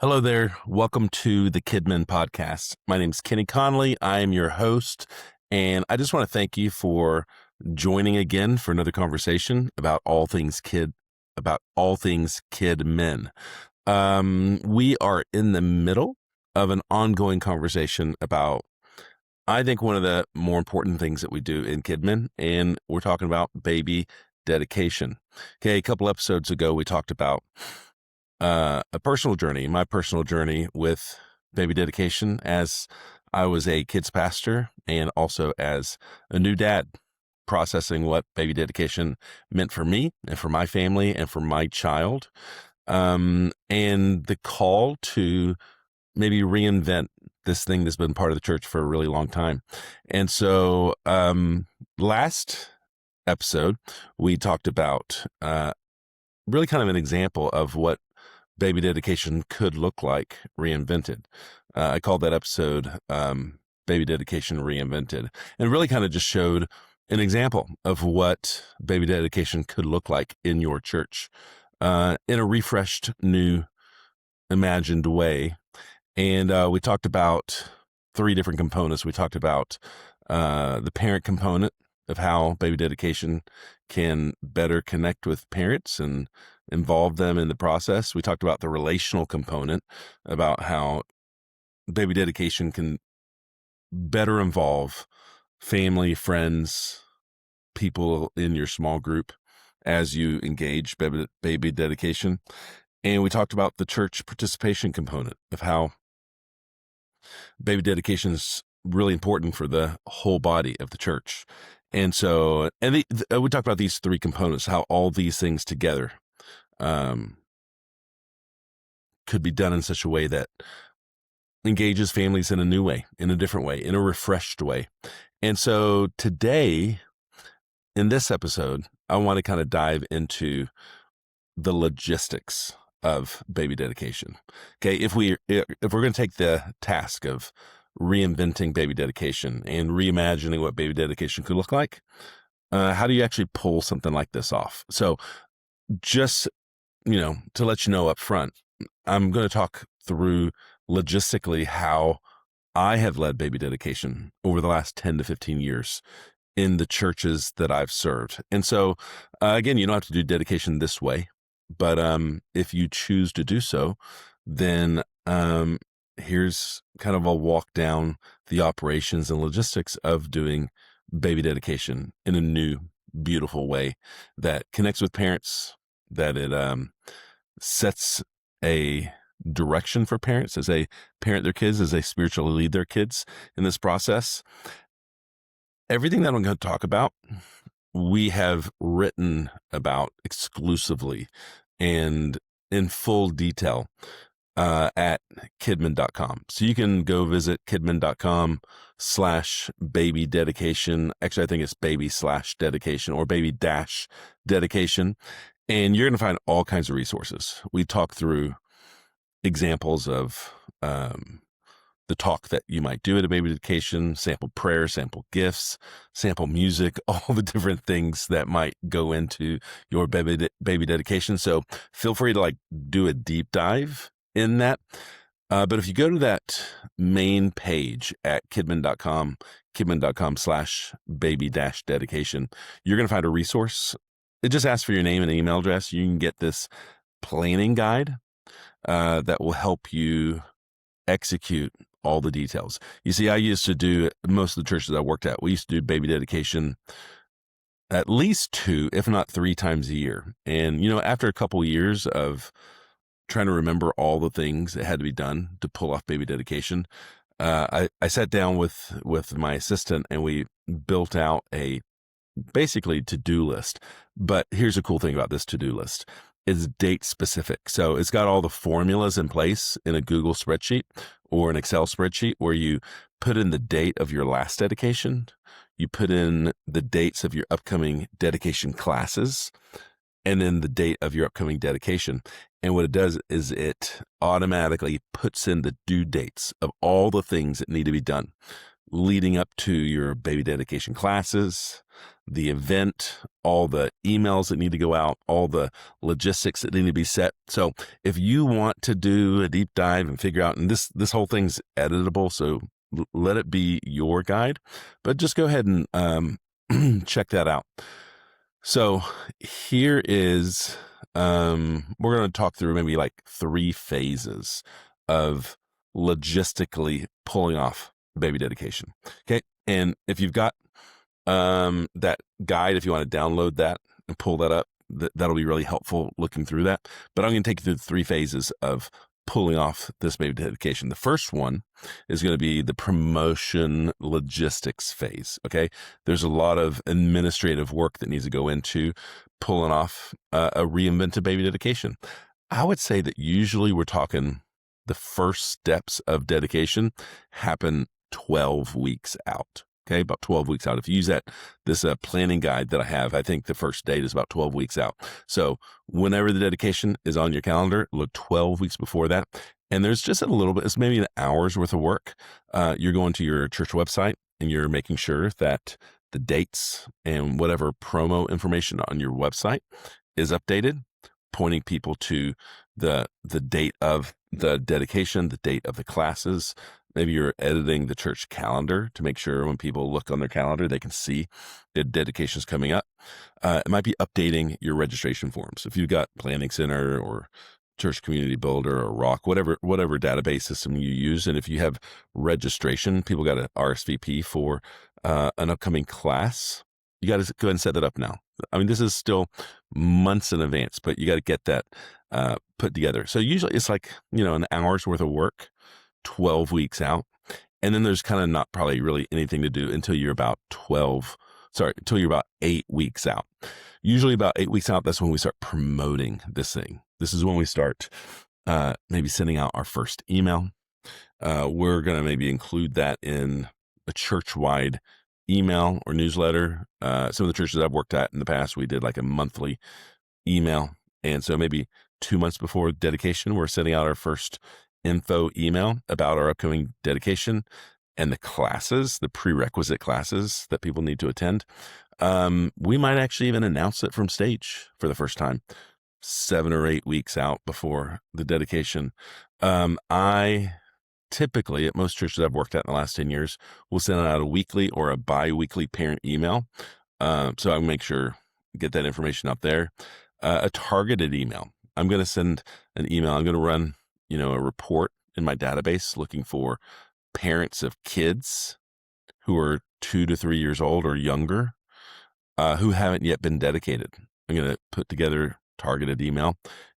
Hello there. Welcome to the Kidmin Podcast. My name is Kenny Conley. I am your host, and I just want to thank you for joining again for another conversation about all things kid men. We are in the middle of an ongoing conversation about, I think, one of the more important things that we do in Kidmin, and we're talking about baby dedication. Okay, a couple episodes ago, we talked about my personal journey with baby dedication as I was a kids pastor and also as a new dad, processing what baby dedication meant for me and for my family and for my child, and the call to maybe reinvent this thing that's been part of the church for a really long time. And so last episode, we talked about really kind of an example of what baby dedication could look like reinvented. I called that episode Baby Dedication Reinvented, and really kind of just showed an example of what baby dedication could look like in your church in a refreshed, new, imagined way. And we talked about three different components. We talked about the parent component of how baby dedication can better connect with parents and involve them in the process. We talked about the relational component, about how baby dedication can better involve family, friends, people in your small group as you engage baby dedication. And we talked about the church participation component of how baby dedication is really important for the whole body of the church. And so, we talked about these three components, how all these things together could be done in such a way that engages families in a new way, in a different way, in a refreshed way. And so today, in this episode, I want to kind of dive into the logistics of baby dedication. Okay, if we're going to take the task of reinventing baby dedication and reimagining what baby dedication could look like, how do you actually pull something like this off? So just, to let you know up front, I'm going to talk through logistically how I have led baby dedication over the last 10 to 15 years in the churches that I've served. And so, again, you don't have to do dedication this way, but if you choose to do so, then here's kind of a walk down the operations and logistics of doing baby dedication in a new, beautiful way that connects with parents, that it sets a direction for parents as they parent their kids, as they spiritually lead their kids in this process. Everything that I'm going to talk about, we have written about exclusively and in full detail at kidmin.com. So you can go visit kidmin.com/baby dedication. Actually, I think it's baby/dedication or baby-dedication. And you're going to find all kinds of resources. We talk through examples of the talk that you might do at a baby dedication, sample prayers, sample gifts, sample music, all the different things that might go into your baby dedication. So feel free to do a deep dive in that. But if you go to that main page at kidmin.com/baby-dedication, you're going to find a resource. It just asks for your name and email address. You can get this planning guide that will help you execute all the details. You see, I used to do, most of the churches I worked at, we used to do baby dedication at least 2, if not 3 times a year. And, after a couple of years of trying to remember all the things that had to be done to pull off baby dedication, I sat down with my assistant and we built out a basically to-do list. But here's a cool thing about this to-do list. It's date specific. So it's got all the formulas in place in a Google spreadsheet or an Excel spreadsheet where you put in the date of your last dedication. You put in the dates of your upcoming dedication classes and then the date of your upcoming dedication. And what it does is it automatically puts in the due dates of all the things that need to be done leading up to your baby dedication classes, the event, all the emails that need to go out, all the logistics that need to be set. So if you want to do a deep dive and figure out, and this whole thing's editable, so let it be your guide, but just go ahead and check that out. So here is, we're going to talk through maybe like 3 phases of logistically pulling off baby dedication. Okay. And if you've got that guide, if you want to download that and pull that up, that'll be really helpful looking through that. But I'm going to take you through the 3 phases of pulling off this baby dedication. The first one is going to be the promotion logistics phase. Okay. There's a lot of administrative work that needs to go into pulling off a reinvented baby dedication. I would say that usually we're talking the first steps of dedication happen 12 weeks out. Okay, about 12 weeks out. If you use this planning guide that I have, I think the first date is about 12 weeks out. So whenever the dedication is on your calendar, look 12 weeks before that. And there's just a little bit, it's maybe an hour's worth of work. You're going to your church website and you're making sure that the dates and whatever promo information on your website is updated, pointing people to the date of the dedication, the date of the classes. Maybe you're editing the church calendar to make sure when people look on their calendar, they can see the dedications coming up. It might be updating your registration forms. If you've got Planning Center or Church Community Builder or Rock, whatever database system you use. And if you have registration, people got to RSVP for an upcoming class, you got to go ahead and set that up now. I mean, this is still months in advance, but you got to get that put together. So usually it's like, an hour's worth of work, 12 weeks out. And then there's kind of not probably really anything to do until you're about 8 weeks out. Usually about 8 weeks out, that's when we start promoting this thing. This is when we start maybe sending out our first email. We're going to maybe include that in a church-wide email or newsletter. Some of the churches I've worked at in the past, we did like a monthly email. And so maybe 2 months before dedication, we're sending out our first info email about our upcoming dedication and the classes, the prerequisite classes that people need to attend. We might actually even announce it from stage for the first time, 7 or 8 weeks out before the dedication. I typically, at most churches I've worked at in the last 10 years, will send out a weekly or a bi-weekly parent email. So I can make sure get that information out there. A targeted email. I'm going to send an email. I'm going to run a report in my database looking for parents of kids who are 2 to 3 years old or younger, who haven't yet been dedicated. I'm going to put together targeted email,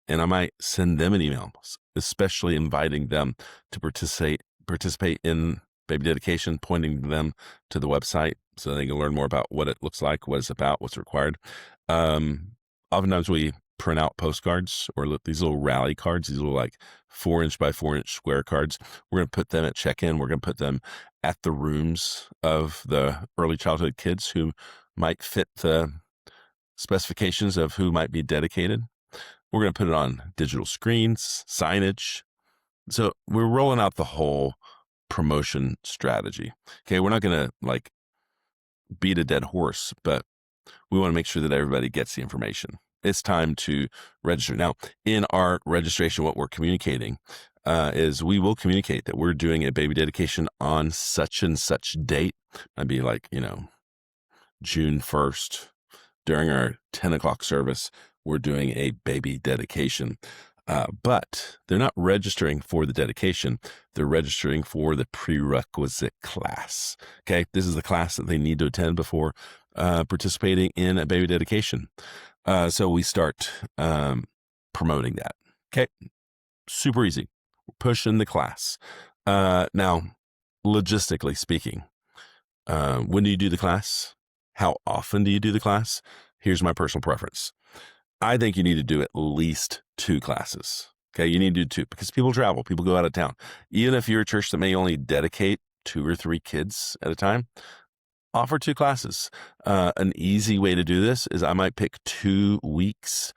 and I might send them an email, especially inviting them to participate in baby dedication, pointing them to the website so they can learn more about what it looks like, what it's about, what's required. Oftentimes we print out postcards or these little rally cards, these little like 4-inch by 4-inch square cards. We're going to put them at check-in. We're going to put them at the rooms of the early childhood kids who might fit the specifications of who might be dedicated. We're going to put it on digital screens, signage. So we're rolling out the whole promotion strategy. Okay. We're not going to like beat a dead horse, but we want to make sure that everybody gets the information. It's time to register. Now, in our registration, what we're communicating is we will communicate that we're doing a baby dedication on such and such date. I'd be like, June 1st during our 10 o'clock service, we're doing a baby dedication. But they're not registering for the dedication. They're registering for the prerequisite class. Okay. This is the class that they need to attend before participating in a baby dedication. So we start promoting that. Okay. Super easy. We're pushing the class. Now, logistically speaking, when do you do the class? How often do you do the class? Here's my personal preference. I think you need to do at least 2 classes. Okay. You need to do 2 because people travel, people go out of town. Even if you're a church that may only dedicate 2 or 3 kids at a time, offer 2 classes. An easy way to do this is I might pick 2 weeks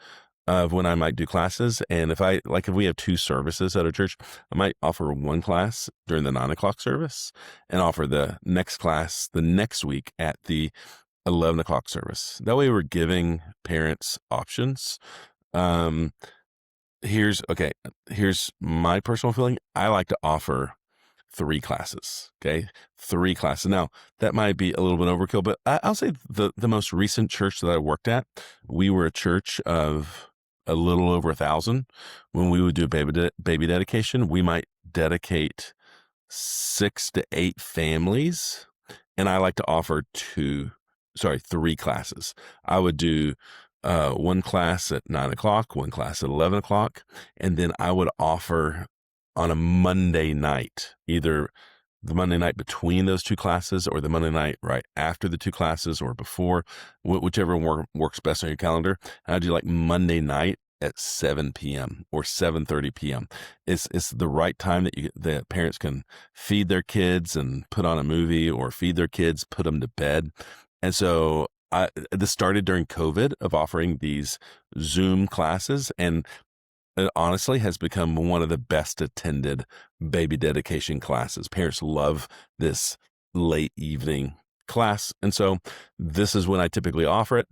of when I might do classes. And if we have 2 services at our church, I might offer 1 class during the 9 o'clock service and offer the next class the next week at the 11 o'clock service. That way we're giving parents options. Um, here's my personal feeling. I like to offer 3 classes. Okay. 3 classes. Now that might be a little bit overkill, but I'll say the most recent church that I worked at, we were a church of a little over 1,000. When we would do baby dedication, we might dedicate 6 to 8 families. And I like to offer 3 classes. I would do one class at 9 o'clock, one class at 11 o'clock. And then I would offer on a Monday night, either the Monday night between those 2 classes or the Monday night right after the 2 classes or before, whichever works best on your calendar. And I do like Monday night at 7 p.m. or 7:30 p.m. It's the right time that the parents can feed their kids and put on a movie, or feed their kids, put them to bed. And so this started during COVID, of offering these Zoom classes, and it honestly has become one of the best attended baby dedication classes. Parents love this late evening class. And so this is when I typically offer it.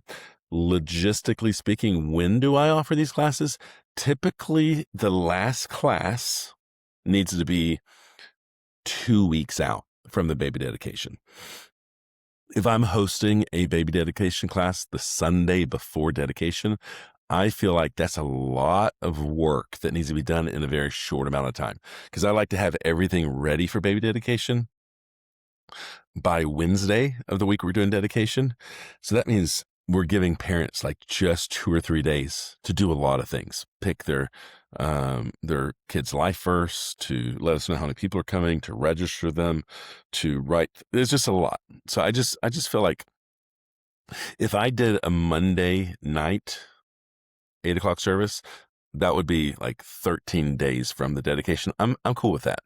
Logistically speaking, when do I offer these classes? Typically, the last class needs to be 2 weeks out from the baby dedication. If I'm hosting a baby dedication class the Sunday before dedication, I feel like that's a lot of work that needs to be done in a very short amount of time, because I like to have everything ready for baby dedication by Wednesday of the week we're doing dedication. So that means we're giving parents like just 2 or 3 days to do a lot of things. Pick their kid's life verse, to let us know how many people are coming, to register them, to write. There's just a lot. So I just feel like if I did a Monday night 8 o'clock service, that would be like 13 days from the dedication. I'm cool with that.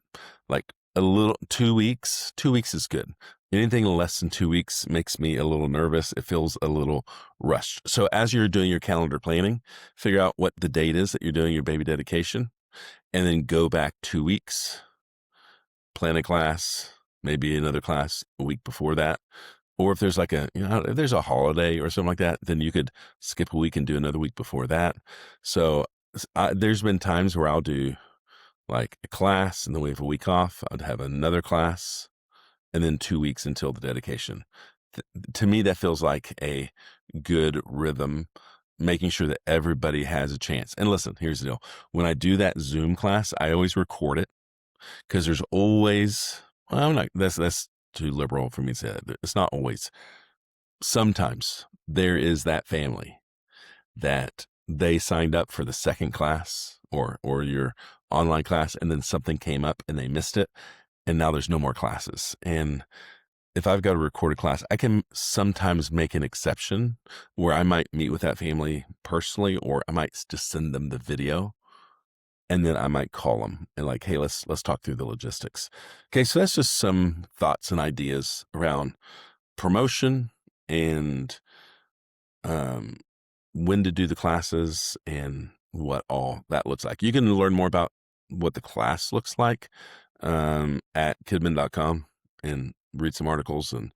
Like a little 2 weeks. 2 weeks is good. Anything less than 2 weeks makes me a little nervous. It feels a little rushed. So as you're doing your calendar planning, figure out what the date is that you're doing your baby dedication, and then go back 2 weeks, plan a class, maybe another class a week before that. Or if there's like if there's a holiday or something like that, then you could skip a week and do another week before that. So there's been times where I'll do like a class and then we have a week off. I'd have another class and then 2 weeks until the dedication. To me, that feels like a good rhythm, making sure that everybody has a chance. And listen, here's the deal. When I do that Zoom class, I always record it, because there's always, well, I'm not, that's too liberal for me to say that. It's not always. Sometimes there is that family that they signed up for the second class or your online class, and then something came up and they missed it, and now there's no more classes. And if I've got a recorded class, I can sometimes make an exception where I might meet with that family personally, or I might just send them the video, and then I might call them and like, hey, let's talk through the logistics. Okay, so that's just some thoughts and ideas around promotion and when to do the classes and what all that looks like. You can learn more about what the class looks like at kidmin.com and read some articles. And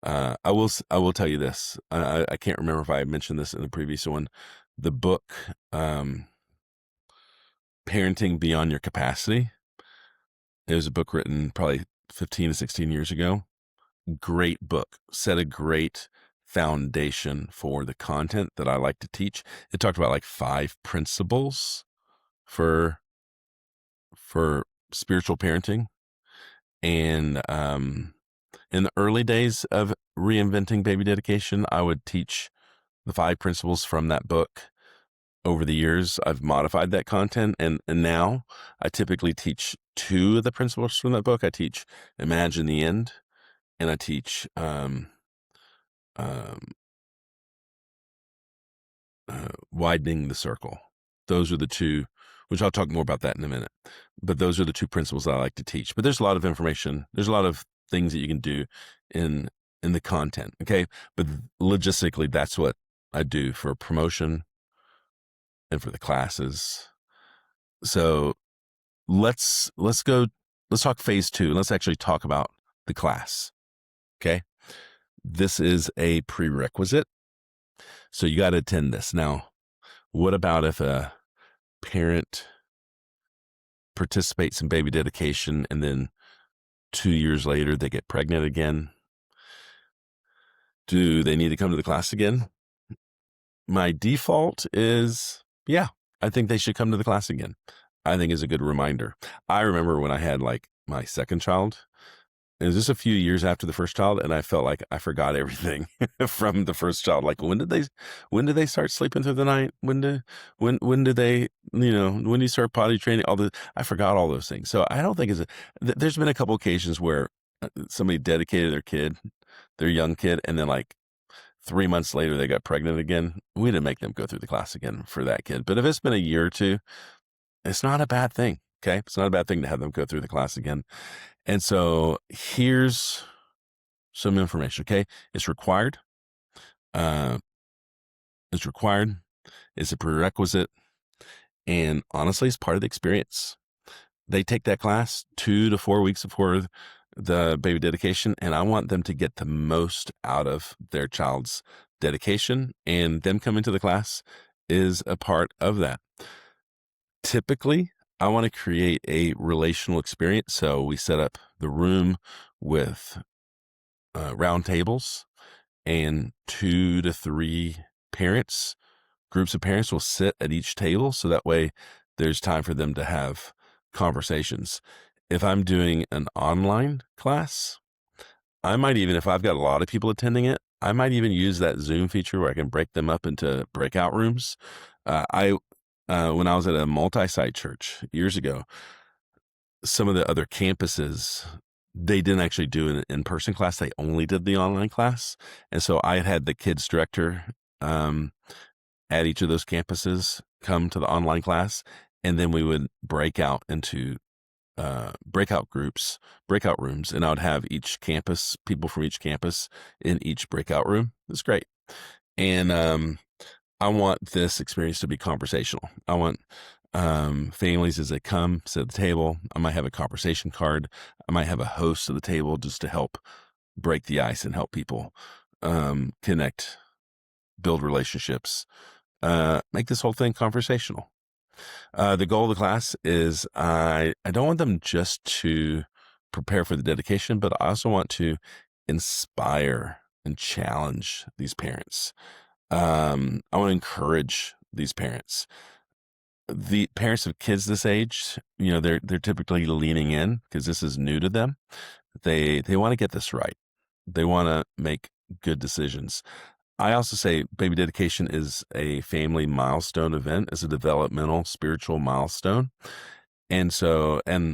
I will tell you this. I can't remember if I mentioned this in the previous one. The book, Parenting Beyond Your Capacity. It was a book written probably 15 to 16 years ago. Great book. Set a great foundation for the content that I like to teach. It talked about like 5 principles for spiritual parenting. And in the early days of reinventing baby dedication, I would teach the 5 principles from that book. Over the years, I've modified that content, and now I typically teach 2 of the principles from that book. I teach Imagine the End, and I teach Widening the Circle. Those are the 2, which I'll talk more about that in a minute. But those are the 2 principles I like to teach. But there's a lot of information. There's a lot of things that you can do in the content. Okay, but logistically, that's what I do for promotion and for the classes. So let's talk phase 2. Let's actually talk about the class. Okay. This is a prerequisite. So you got to attend this. Now, what about if a parent participates in baby dedication and then 2 years later they get pregnant again? Do they need to come to the class again? My default is, yeah, I think they should come to the class again. I think is a good reminder. I remember when I had like my second child, it was just a few years after the first child, and I felt like I forgot everything from the first child. Like when did they start sleeping through the night? When did they, when do you start potty training? I forgot all those things. So I don't think there's been a couple occasions where somebody dedicated their young kid, and then like 3 months later they got pregnant again. We didn't make them go through the class again for that kid. But if it's been a year or two, it's not a bad thing. Okay. It's not a bad thing to have them go through the class again. And so here's some information. Okay. It's required. Uh, it's required. It's a prerequisite. And honestly, it's part of the experience. They take that class 2 to 4 weeks before the baby dedication, and I want them to get the most out of their child's dedication, and them coming to the class is a part of that. Typically, I want to create a relational experience. So we set up the room with round tables, and 2 to 3 groups of parents will sit at each table. So that way there's time for them to have conversations. If I'm doing an online class, I might even, if I've got a lot of people attending it, I might even use that Zoom feature where I can break them up into breakout rooms. When I was at a multi-site church years ago, some of the other campuses, they didn't actually do an in-person class. They only did the online class. And so I had the kids director at each of those campuses come to the online class, and then we would break out into breakout rooms, and I would have people from each campus in each breakout room. It's great. And I want this experience to be conversational. I want families, as they come, sit at the table, I might have a conversation card. I might have a host of the table just to help break the ice and help people connect, build relationships, make this whole thing conversational. The goal of the class is I don't want them just to prepare for the dedication, but I also want to inspire and challenge these parents. I want to encourage these parents. The parents of kids this age, they're typically leaning in because this is new to them. They want to get this right. They want to make good decisions. I also say baby dedication is a family milestone event, is a developmental spiritual milestone. And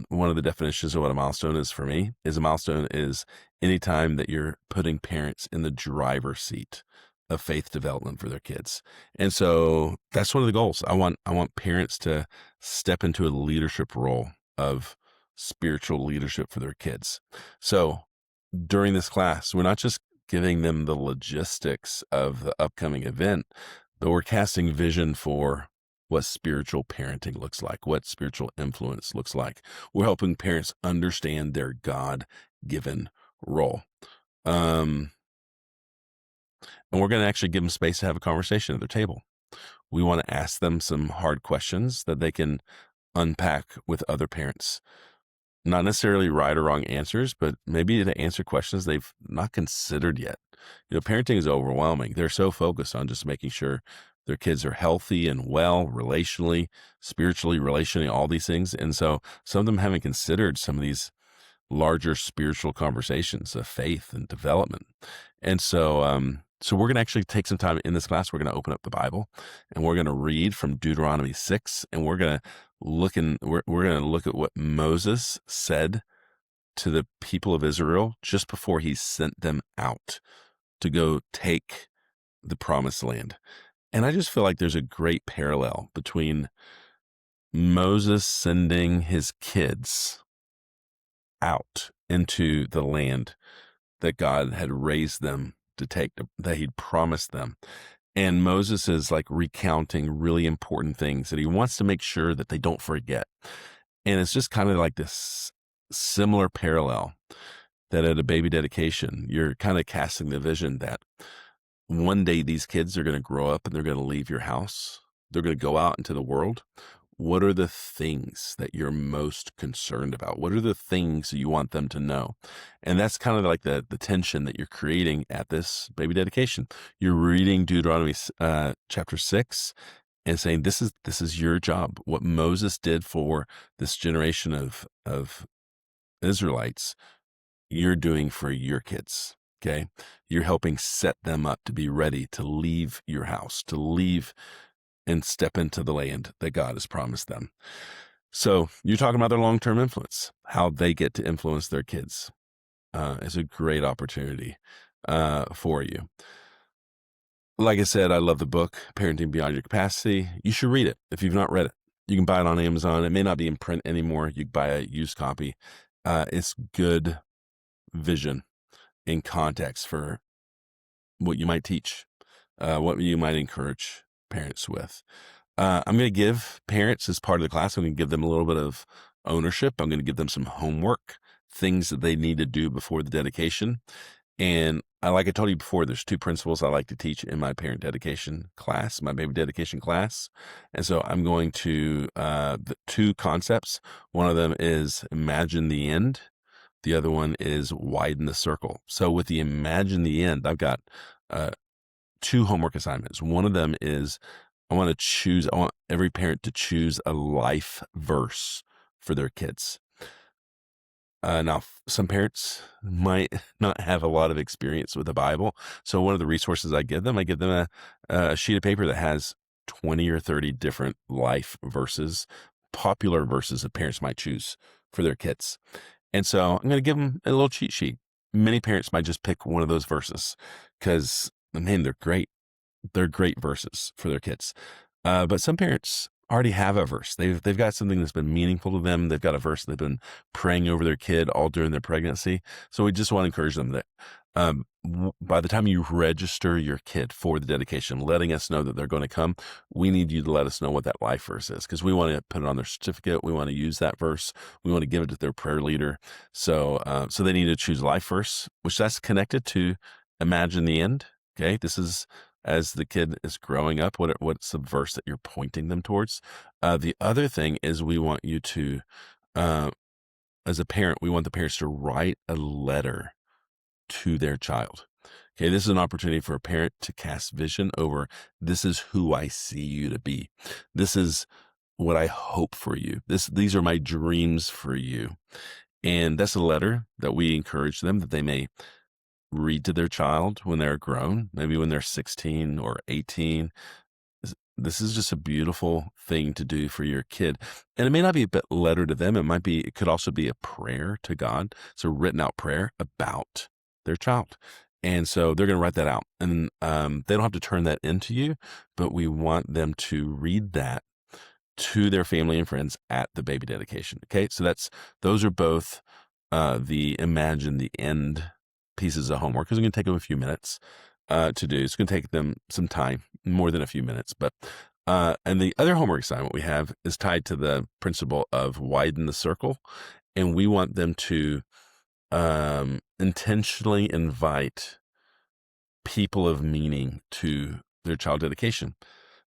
one of the definitions of what a milestone is for me is a milestone is any time that you're putting parents in the driver's seat of faith development for their kids. And so that's one of the goals. I want parents to step into a leadership role of spiritual leadership for their kids. So during this class, we're not just giving them the logistics of the upcoming event, but we're casting vision for what spiritual parenting looks like, what spiritual influence looks like. We're helping parents understand their God-given role. And we're going to actually give them space to have a conversation at their table. We want to ask them some hard questions that they can unpack with other parents. Not necessarily right or wrong answers, but maybe to answer questions they've not considered yet. Parenting is overwhelming. They're so focused on just making sure their kids are healthy and well, relationally, spiritually, relationally, all these things. And so some of them haven't considered some of these larger spiritual conversations of faith and development. And so we're going to actually take some time in this class. We're going to open up the Bible, and we're going to read from Deuteronomy 6, and we're going to look at what Moses said to the people of Israel just before he sent them out to go take the promised land. And I just feel like there's a great parallel between Moses sending his kids out into the land that God had raised them to take, that he'd promised them. And Moses is like recounting really important things that he wants to make sure that they don't forget. And it's just kind of like this similar parallel that at a baby dedication, you're kind of casting the vision that one day these kids are going to grow up and they're going to leave your house. They're going to go out into the world. What are the things that you're most concerned about? What are the things that you want them to know? And that's kind of like the tension that you're creating at this baby dedication. You're reading Deuteronomy chapter 6 and saying, this is your job. What Moses did for this generation of Israelites, you're doing for your kids. Okay. You're helping set them up to be ready to leave your house, to leave and step into the land that God has promised them. So you're talking about their long-term influence, how they get to influence their kids. Is a great opportunity for you. Like I said, I love the book, Parenting Beyond Your Capacity. You should read it if you've not read it. You can buy it on Amazon. It may not be in print anymore. You can buy a used copy. It's good vision in context for what you might teach, what you might encourage parents with. I'm going to give parents, as part of the class, I'm going to give them a little bit of ownership. I'm going to give them some homework, things that they need to do before the dedication. And like I told you before, there's 2 principles I like to teach in my parent dedication class, my baby dedication class. And so I'm going to, the 2 concepts. One of them is imagine the end. The other one is widen the circle. So with the imagine the end, I've got 2 homework assignments. One of them is I want every parent to choose a life verse for their kids. Now, some parents might not have a lot of experience with the Bible. So one of the resources I give them a sheet of paper that has 20 or 30 different life verses, popular verses that parents might choose for their kids. And so I'm going to give them a little cheat sheet. Many parents might just pick one of those verses because, man, they're great. They're great verses for their kids. But some parents already have a verse. They've got something that's been meaningful to them. They've got a verse they've been praying over their kid all during their pregnancy. So we just want to encourage them that by the time you register your kid for the dedication, letting us know that they're going to come, we need you to let us know what that life verse is, because we want to put it on their certificate. We want to use that verse. We want to give it to their prayer leader. So they need to choose life verse, which that's connected to imagine the end. Okay. This is, as the kid is growing up, what's the verse that you're pointing them towards? The other thing is we want you to, as a parent, we want the parents to write a letter to their child. Okay, this is an opportunity for a parent to cast vision over, this is who I see you to be. This is what I hope for you. These are my dreams for you. And that's a letter that we encourage them that they may read to their child when they're grown, maybe when they're 16 or 18. This is just a beautiful thing to do for your kid. And it may not be a letter to them. It could also be a prayer to God. It's a written out prayer about their child. And so they're going to write that out. And they don't have to turn that into you, but we want them to read that to their family and friends at the baby dedication. Okay. So those are both the imagine the end pieces of homework, because it's going to take them a few minutes to do. It's going to take them some time, more than a few minutes. But and the other homework assignment we have is tied to the principle of widen the circle. And we want them to intentionally invite people of meaning to their child dedication.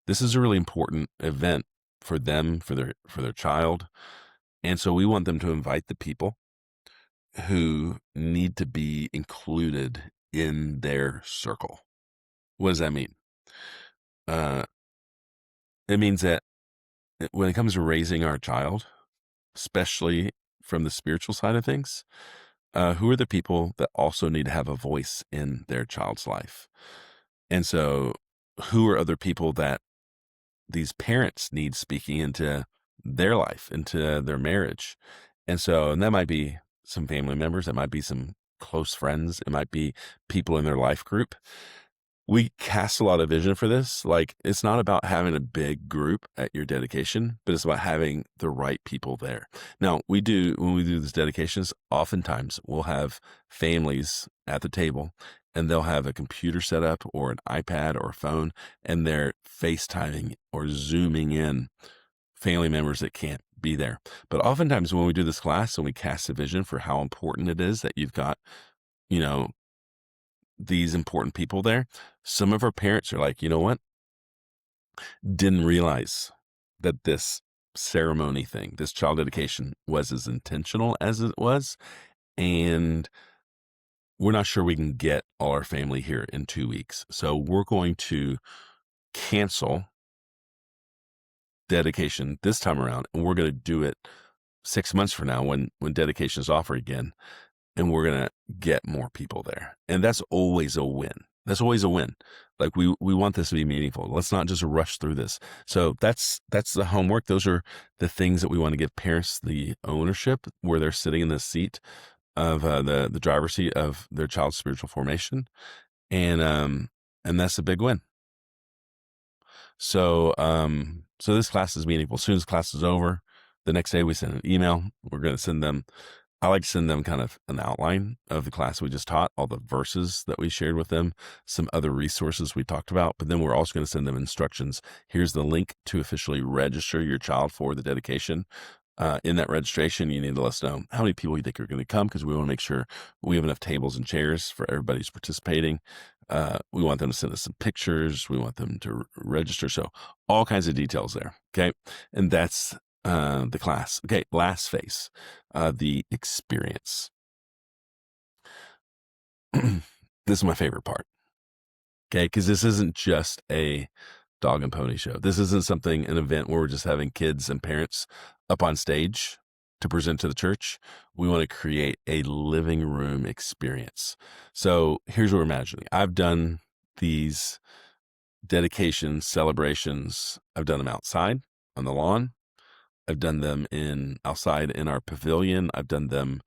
This is a really important event for them, for their child. And so we want them to invite the people who need to be included in their circle. What does that mean? It means that when it comes to raising our child, especially from the spiritual side of things, who are the people that also need to have a voice in their child's life? And so who are other people that these parents need speaking into their life, into their marriage? And that might be some family members. It might be some close friends. It might be people in their life group. We cast a lot of vision for this. Like, it's not about having a big group at your dedication, but it's about having the right people there. Now, when we do these dedications, oftentimes we'll have families at the table and they'll have a computer set up or an iPad or a phone, and they're FaceTiming or Zooming in family members that can't be there. But oftentimes when we do this class and we cast a vision for how important it is that you've got, you know, these important people there, some of our parents are like, you know what? Didn't realize that this ceremony thing, this child dedication was as intentional as it was. And we're not sure we can get all our family here in 2 weeks. So we're going to cancel dedication this time around, and we're going to do it 6 months from now when dedication is offered again, and we're going to get more people there. And that's always a win. That's always a win. Like we want this to be meaningful. Let's not just rush through this. So that's the homework. Those are the things that we want to give parents the ownership, where they're sitting in the seat of the driver's seat of their child's spiritual formation, and that's a big win. So this class is meaningful. As soon as class is over, the next day we send an email. We're going to send them. I like to send them kind of an outline of the class we just taught, all the verses that we shared with them, some other resources we talked about, but then we're also going to send them instructions. Here's the link to officially register your child for the dedication. In that registration, you need to let us know how many people you think are going to come, because we want to make sure we have enough tables and chairs for everybody who's participating. We want them to send us some pictures. We want them to register. So all kinds of details there. Okay. And that's the class. Okay. Last phase, the experience. This is my favorite part. Okay. Because this isn't just a dog and pony show. This isn't an event where we're just having kids and parents up on stage to present to the church. We want to create a living room experience. So here's what we're imagining. I've done these dedication celebrations. I've done them outside on the lawn. I've done them outside in our pavilion. I've done them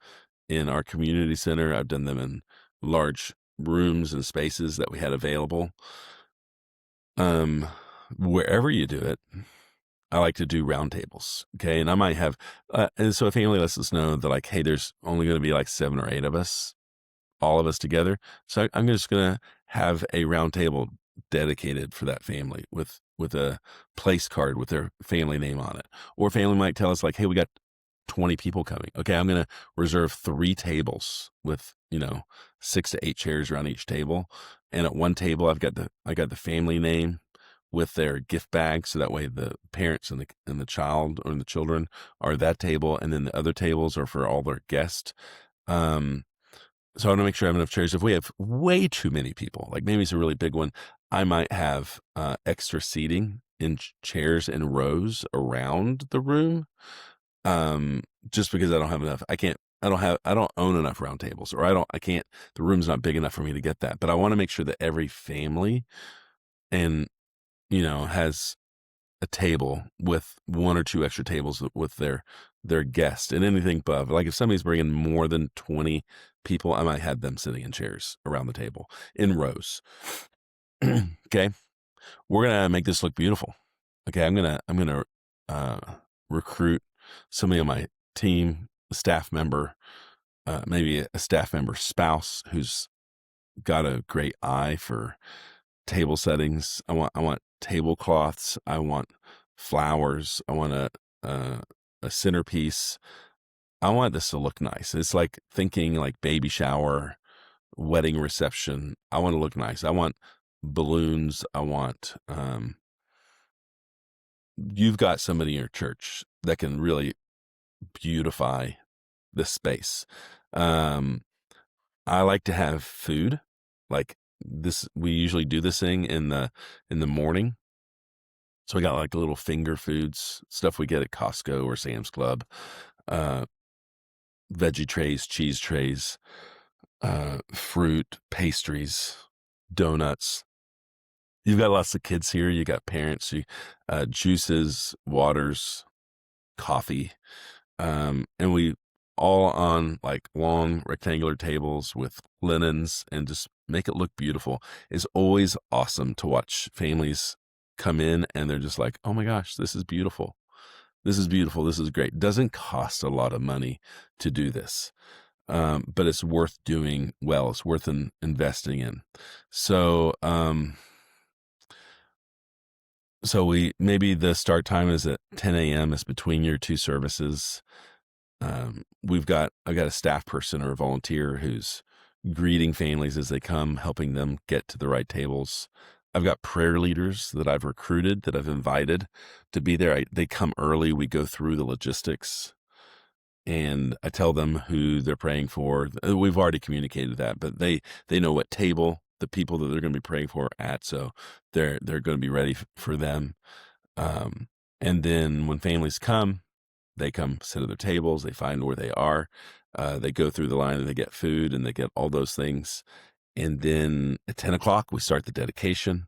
in our community center. I've done them in large rooms and spaces that we had available. Wherever you do it, I like to do roundtables. Okay. And I might have, and so a family lets us know that, like, hey, there's only going to be like 7 or 8 of us, all of us together. So I'm just going to have a roundtable dedicated for that family with a place card with their family name on it. Or family might tell us, like, hey, we got 20 people coming. Okay. I'm going to reserve 3 tables with, 6 to 8 chairs around each table. And at one table, I got the family name with their gift bag, so that way the parents and the child or the children are at that table, and then the other tables are for all their guests. So I want to make sure I have enough chairs. If we have way too many people, like maybe it's a really big one, I might have extra seating in chairs in rows around the room, just because I don't have enough. I don't own enough round tables, or the room's not big enough for me to get that. But I want to make sure that every family has a table with 1 or 2 extra tables with their guests, and anything above. Like if somebody's bringing more than 20 people, I might have them sitting in chairs around the table in rows. Okay. We're going to make this look beautiful. Okay. I'm going to recruit somebody on my team, a staff member, maybe a staff member spouse who's got a great eye for table settings. I want tablecloths. I want flowers. I want a centerpiece. I want this to look nice. It's like thinking like baby shower, wedding reception. I want to look nice. I want balloons. I want, you've got somebody in your church that can really beautify the space. I like to have food like this. We usually do this thing in the morning. So we got like little finger foods, stuff we get at Costco or Sam's Club, veggie trays, cheese trays, fruit, pastries, donuts. You've got lots of kids here. You got parents, juices, waters, coffee. And we all on like long rectangular tables with linens, and just make it look beautiful. It's always awesome to watch families come in and they're just like, oh my gosh, this is beautiful. This is beautiful. This is great. It doesn't cost a lot of money to do this. But it's worth doing well. It's worth investing in. So, So maybe the start time is at 10 a.m. It's between your two services. I've got a staff person or a volunteer who's greeting families as they come, helping them get to the right tables. I've got prayer leaders that I've recruited, that I've invited to be there. They come early. We go through the logistics and I tell them who they're praying for. We've already communicated that, but they know what table the people that they're going to be praying for are at. So they're going to be ready for them. Um, and then when families come, they come sit at their tables, they find where they are, they go through the line and they get food and they get all those things. And then at 10 o'clock, we start the dedication.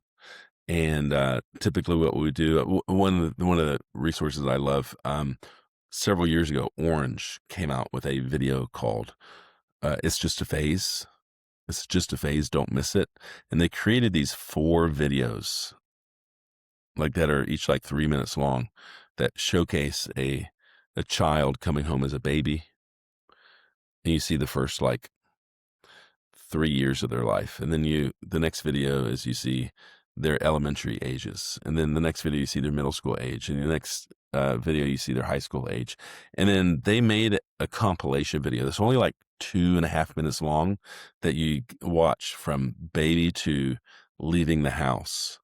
And typically what we do, one of the resources I love, several years ago, Orange came out with a video called It's Just a Phase. It's just a phase. Don't miss it. And they created these 4 videos like that are each like 3 minutes long that showcase a child coming home as a baby. And you see the first like 3 years of their life. And then the next video is you see their elementary ages. And then the next video, you see their middle school age. And the next video, you see their high school age. And then they made a compilation video that's only like 2.5 minutes long that you watch from baby to leaving the house.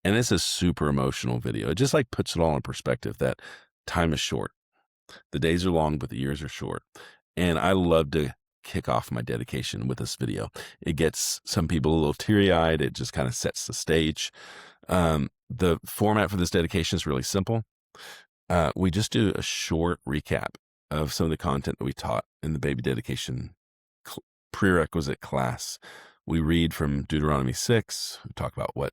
And it's a super emotional video. It just like puts it all in perspective that time is short. The days are long, but the years are short. And I love to kick off my dedication with this video. It gets some people a little teary-eyed. It just kind of sets the stage. The format for this dedication is really simple. We just do a short recap of some of the content that we taught in the baby dedication prerequisite class. We read from Deuteronomy 6. We talk about what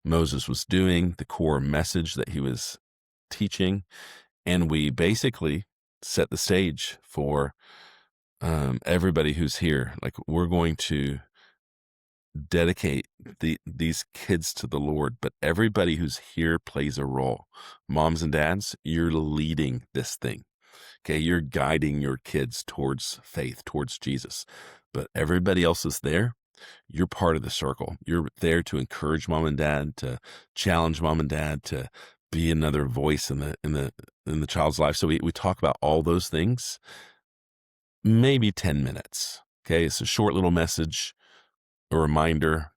Moses was doing, the core message that he was teaching, and we basically set the stage for everybody who's here. Like, we're going to dedicate these kids to the Lord, but everybody who's here plays a role. Moms and dads, you're leading this thing. Okay, you're guiding your kids towards faith, towards Jesus. But everybody else is there. You're part of the circle. You're there to encourage mom and dad, to challenge mom and dad, to be another voice in the child's life. So we talk about all those things, maybe 10 minutes. Okay, it's a short little message, a reminder,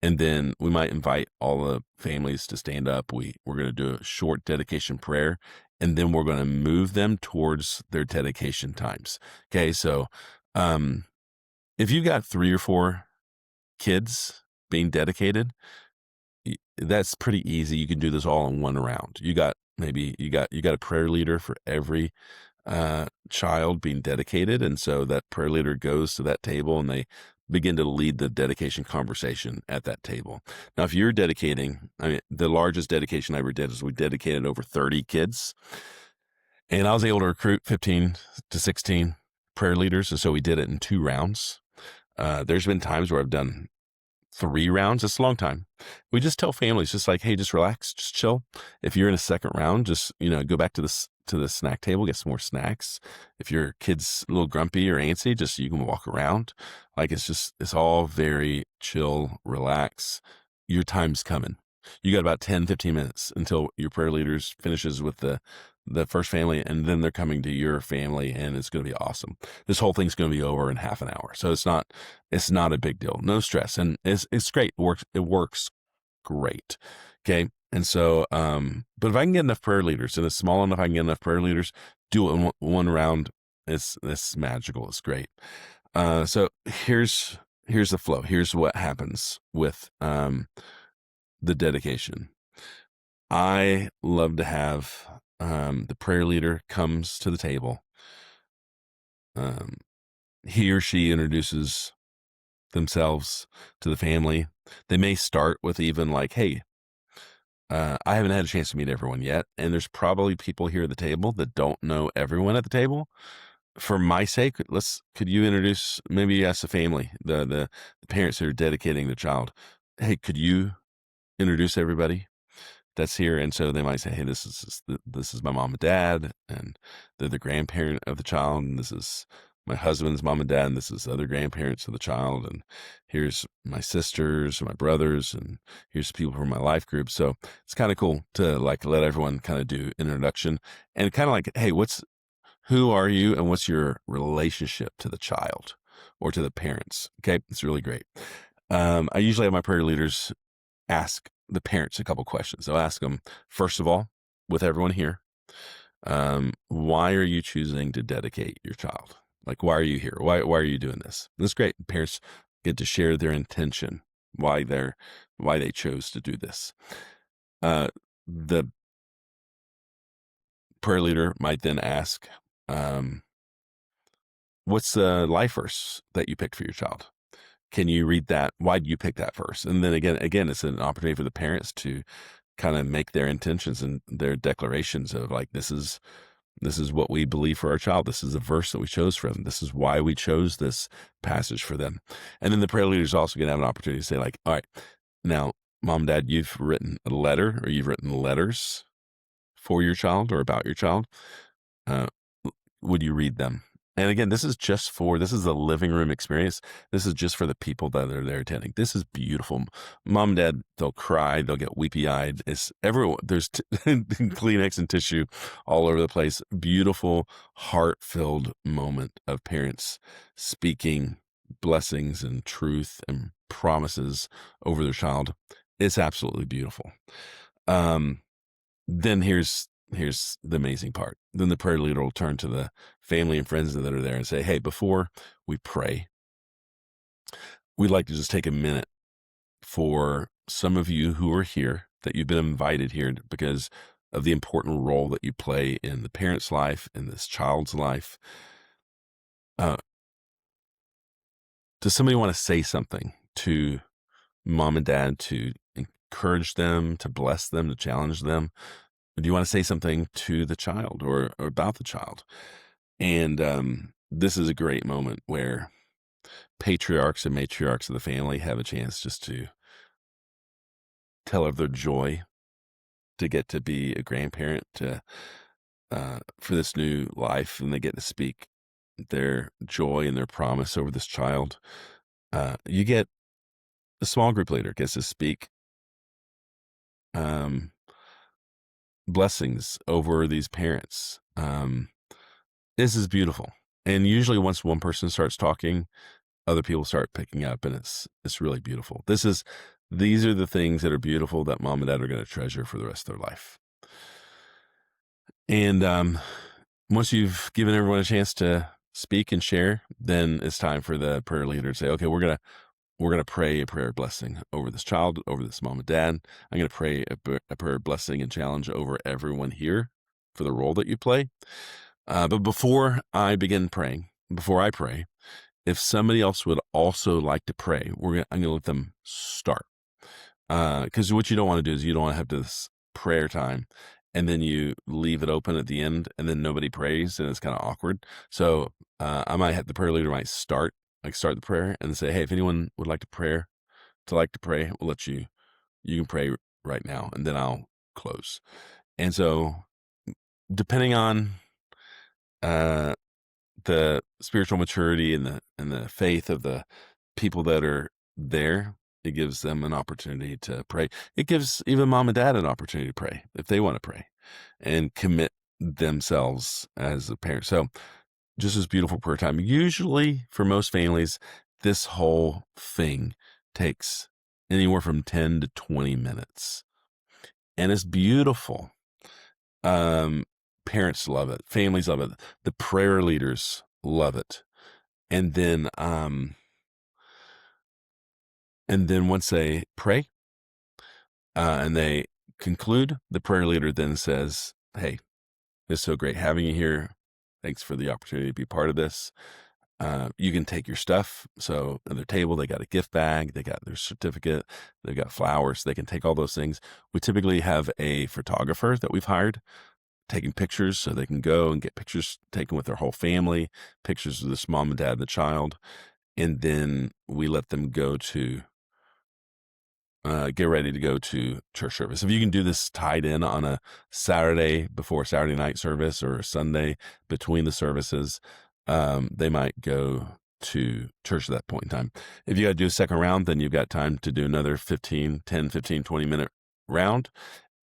and then we might invite all the families to stand up. We're going to do a short dedication prayer, and then we're going to move them towards their dedication times. Okay, so if you've got 3 or 4 kids being dedicated, that's pretty easy. You can do this all in one round. You got a prayer leader for every child being dedicated, and so that prayer leader goes to that table and they begin to lead the dedication conversation at that table. Now, if you're dedicating, I mean, the largest dedication I ever did is we dedicated over 30 kids, and I was able to recruit 15 to 16 prayer leaders, and so we did it in 2 rounds. There's been times where I've done 3 rounds. It's a long time. We just tell families, just like, hey, just relax, just chill. If you're in a second round, just, go back to the snack table, get some more snacks. If your kid's a little grumpy or antsy, just, you can walk around. Like, it's all very chill, relax. Your time's coming. You got about 10, 15 minutes until your prayer leaders finishes with the first family, and then they're coming to your family, and it's going to be awesome. This whole thing's going to be over in half an hour. So it's not a big deal. No stress. And it's great. It works great. Okay. And so, but if I can get enough prayer leaders, and it's small enough, I can get enough prayer leaders, do it in one round. It's magical. It's great. So here's the flow. Here's what happens with, the dedication. I love to have, the prayer leader comes to the table. He or she introduces themselves to the family. They may start with even like, hey, I haven't had a chance to meet everyone yet. And there's probably people here at the table that don't know everyone at the table. For my sake, could you introduce, maybe ask the family, the parents who are dedicating the child, hey, could you introduce everybody that's here? And so they might say, hey, this is my mom and dad, and they're the grandparent of the child, and this is my husband's mom and dad, and this is other grandparents of the child, and here's my sisters, my brothers, and here's people from my life group. So it's kind of cool to like let everyone kind of do introduction and kind of like, hey, who are you and what's your relationship to the child or to the parents? Okay, it's really great. I usually have my prayer leaders ask the parents a couple questions. They'll ask them, first of all, with everyone here, why are you choosing to dedicate your child? Like, why are you here? Why are you doing this? That's great. Parents get to share their intention, why they chose to do this. The prayer leader might then ask, what's the life verse that you picked for your child? Can you read that? Why did you pick that verse? And then again, it's an opportunity for the parents to kind of make their intentions and their declarations of like, this is what we believe for our child. This is the verse that we chose for them. This is why we chose this passage for them. And then the prayer leader is also going to have an opportunity to say like, all right, now, mom, dad, you've written a letter or you've written letters for your child or about your child. Would you read them? And again, this is the living room experience. This is just for the people that are there attending. This is beautiful. Mom and dad, they'll cry. They'll get weepy eyed. There's Kleenex and tissue all over the place. Beautiful, heart filled moment of parents speaking blessings and truth and promises over their child. It's absolutely beautiful. Then here's the amazing part. Then the prayer leader will turn to the family and friends that are there and say, hey, before we pray, we'd like to just take a minute for some of you who are here, that you've been invited here because of the important role that you play in the parent's life, in this child's life. Does somebody want to say something to mom and dad to encourage them, to bless them, to challenge them? Do you want to say something to the child or about the child? And this is a great moment where patriarchs and matriarchs of the family have a chance just to tell of their joy to get to be a grandparent for this new life, and they get to speak their joy and their promise over this child. You get a small group leader gets to speak blessings over these parents. This is beautiful. And usually once one person starts talking, other people start picking up, and it's really beautiful. These are the things that are beautiful that mom and dad are going to treasure for the rest of their life. And once you've given everyone a chance to speak and share, then it's time for the prayer leader to say, okay, we're going to pray a prayer blessing over this child, over this mom and dad. I'm going to pray a prayer blessing and challenge over everyone here for the role that you play. But before I pray, if somebody else would also like to pray, I'm going to let them start. Because what you don't want to do is you don't want to have this prayer time and then you leave it open at the end and then nobody prays and it's kind of awkward. So the prayer leader might start the prayer and say, hey, if anyone would like to pray, we'll let you can pray right now, and then I'll close. And so depending on the spiritual maturity and the faith of the people that are there, it gives them an opportunity to pray. It gives even mom and dad an opportunity to pray if they want to pray and commit themselves as a parent. So just this beautiful prayer time. Usually for most families, this whole thing takes anywhere from 10 to 20 minutes. And it's beautiful. Parents love it. Families love it. The prayer leaders love it. And then once they pray and they conclude, the prayer leader then says, hey, it's so great having you here. Thanks for the opportunity to be part of this. You can take your stuff. So at their table, they got a gift bag, they got their certificate, they got flowers. They can take all those things. We typically have a photographer that we've hired taking pictures so they can go and get pictures taken with their whole family, pictures of this mom and dad, the child. And then we let them go to get ready to go to church service. If you can do this tied in on a Saturday before Saturday night service or a Sunday between the services, they might go to church at that point in time. If you got to do a second round, then you've got time to do another 20 minute round,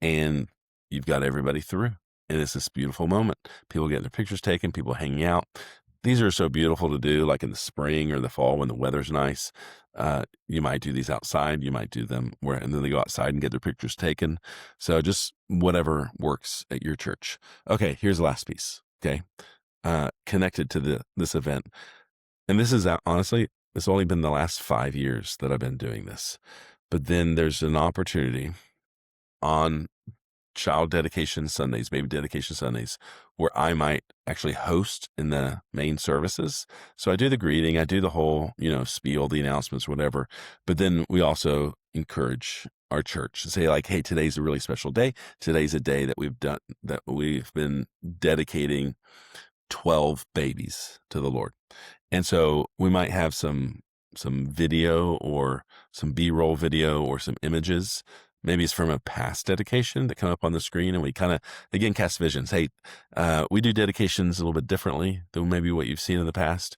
and you've got everybody through. And it's this beautiful moment. People getting their pictures taken, people hanging out. These are so beautiful to do, like in the spring or the fall when the weather's nice. You might do these outside. You might do them and then they go outside and get their pictures taken. So just whatever works at your church. Okay, here's the last piece. Okay, connected to this event, and this is honestly, it's only been the last 5 years that I've been doing this, but then there's an opportunity on child dedication Sundays, baby dedication Sundays, where I might actually host in the main services. So I do the greeting, I do the whole, spiel, the announcements, whatever. But then we also encourage our church to say like, hey, today's a really special day. Today's a day that we've been dedicating 12 babies to the Lord. And so we might have some video or some B-roll video or some images. Maybe it's from a past dedication that come up on the screen, and we kind of, again, cast visions. Hey, we do dedications a little bit differently than maybe what you've seen in the past.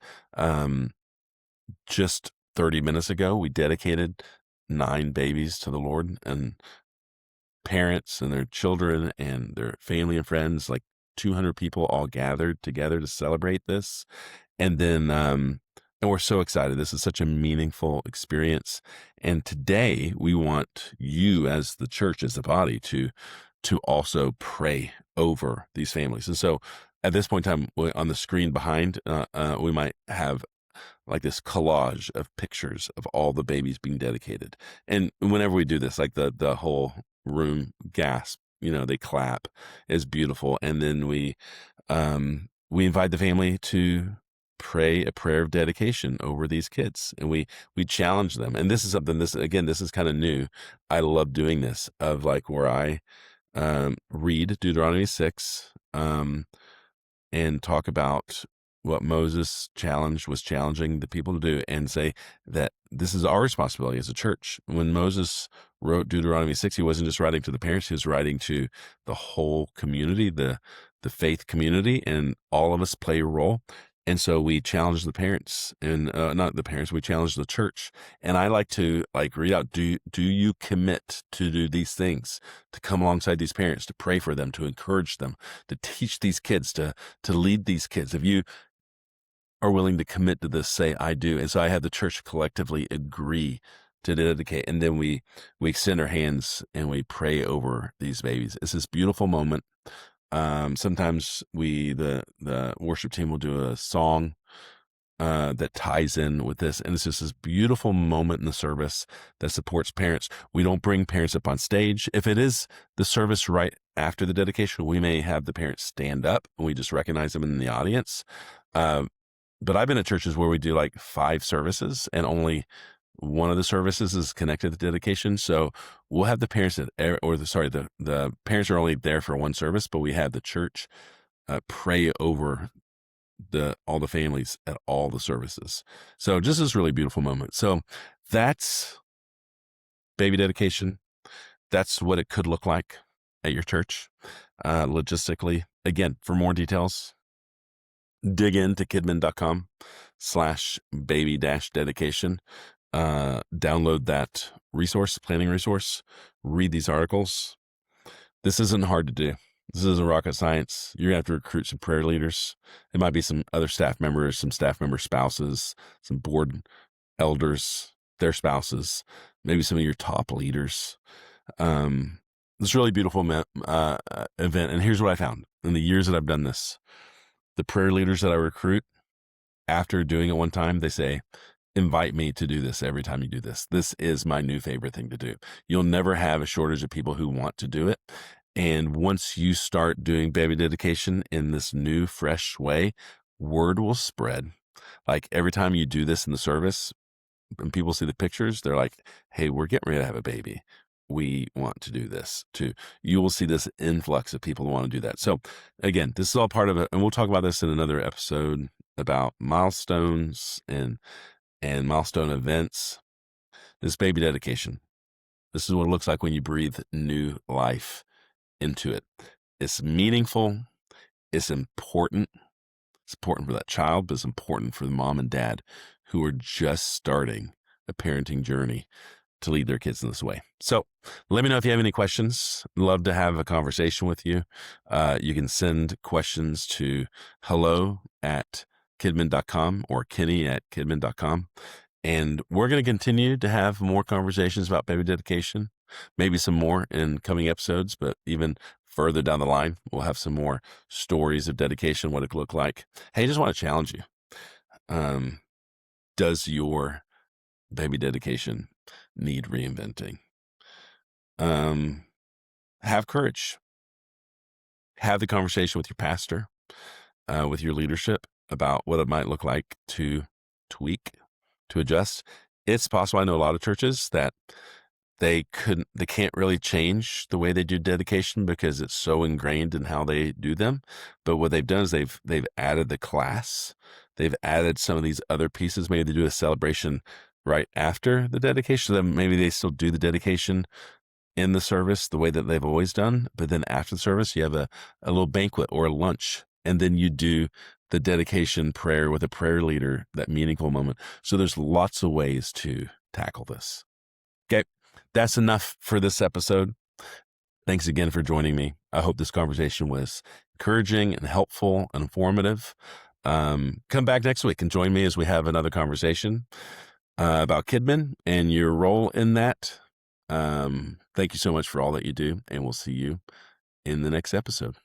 Just 30 minutes ago, we dedicated 9 babies to the Lord, and parents and their children and their family and friends, like 200 people all gathered together to celebrate this. And then, and we're so excited. This is such a meaningful experience. And today we want you as the church, as the body, to also pray over these families. And so at this point in time, on the screen behind, we might have like this collage of pictures of all the babies being dedicated. And whenever we do this, like the whole room gasp, they clap. It's beautiful. And then we invite the family to pray a prayer of dedication over these kids, and we challenge them. And this is something, this is kind of new. I love doing this, of like where I read Deuteronomy 6 and talk about what Moses was challenging the people to do, and say that this is our responsibility as a church. When Moses wrote Deuteronomy 6, he wasn't just writing to the parents, he was writing to the whole community, the faith community, and all of us play a role. And so we challenge the parents, and not the parents, we challenge the church. And I like to read out, do you commit to do these things, to come alongside these parents, to pray for them, to encourage them, to teach these kids, to lead these kids? If you are willing to commit to this, say, I do. And so I have the church collectively agree to dedicate. And then we extend our hands and we pray over these babies. It's this beautiful moment. Sometimes the worship team will do a song that ties in with this, and it's just this beautiful moment in the service that supports parents. We don't bring parents up on stage. If it is the service right after the dedication, we may have the parents stand up and we just recognize them in the audience. But I've been at churches where we do like 5 services and only one of the services is connected to dedication. So we'll have the parents the parents are only there for one service, but we have the church pray over all the families at all the services. So just this really beautiful moment. So that's baby dedication. That's what it could look like at your church, logistically. Again, for more details, dig into kidmin.com/baby-dedication. Download that planning resource, read these articles. This isn't hard to do. This isn't rocket science. You're gonna have to recruit some prayer leaders. It might be some other staff members, some staff member spouses, some board elders, their spouses, maybe some of your top leaders. This really beautiful event. And here's what I found in the years that I've done this. The prayer leaders that I recruit, after doing it one time, they say, invite me to do this every time you do this. This is my new favorite thing to do. You'll never have a shortage of people who want to do it. And once you start doing baby dedication in this new, fresh way, word will spread. Like every time you do this in the service and people see the pictures, they're like, hey, we're getting ready to have a baby. We want to do this too. You will see this influx of people who want to do that. So again, this is all part of it. And we'll talk about this in another episode about milestones and milestone events. This baby dedication. This is what it looks like when you breathe new life into it. It's meaningful. It's important. It's important for that child, but it's important for the mom and dad who are just starting a parenting journey to lead their kids in this way. So let me know if you have any questions. Love to have a conversation with you. You can send questions to hello@kidmin.com or kenny@kidmin.com. And we're going to continue to have more conversations about baby dedication, maybe some more in coming episodes, but even further down the line, we'll have some more stories of dedication, what it could look like. Hey, I just want to challenge you. Does your baby dedication need reinventing? Have courage. Have the conversation with your pastor, with your leadership about what it might look like to tweak, to adjust. It's possible. I know a lot of churches that they can't really change the way they do dedication because it's so ingrained in how they do them. But what they've done is they've added the class. They've added some of these other pieces. Maybe they do a celebration right after the dedication. So then maybe they still do the dedication in the service the way that they've always done. But then after the service, you have a little banquet or a lunch. And then you do the dedication prayer with a prayer leader, that meaningful moment. So there's lots of ways to tackle this. Okay, that's enough for this episode. Thanks again for joining me. I hope this conversation was encouraging and helpful and informative. Come back next week and join me as we have another conversation about Kidmin and your role in that. Thank you so much for all that you do, and we'll see you in the next episode.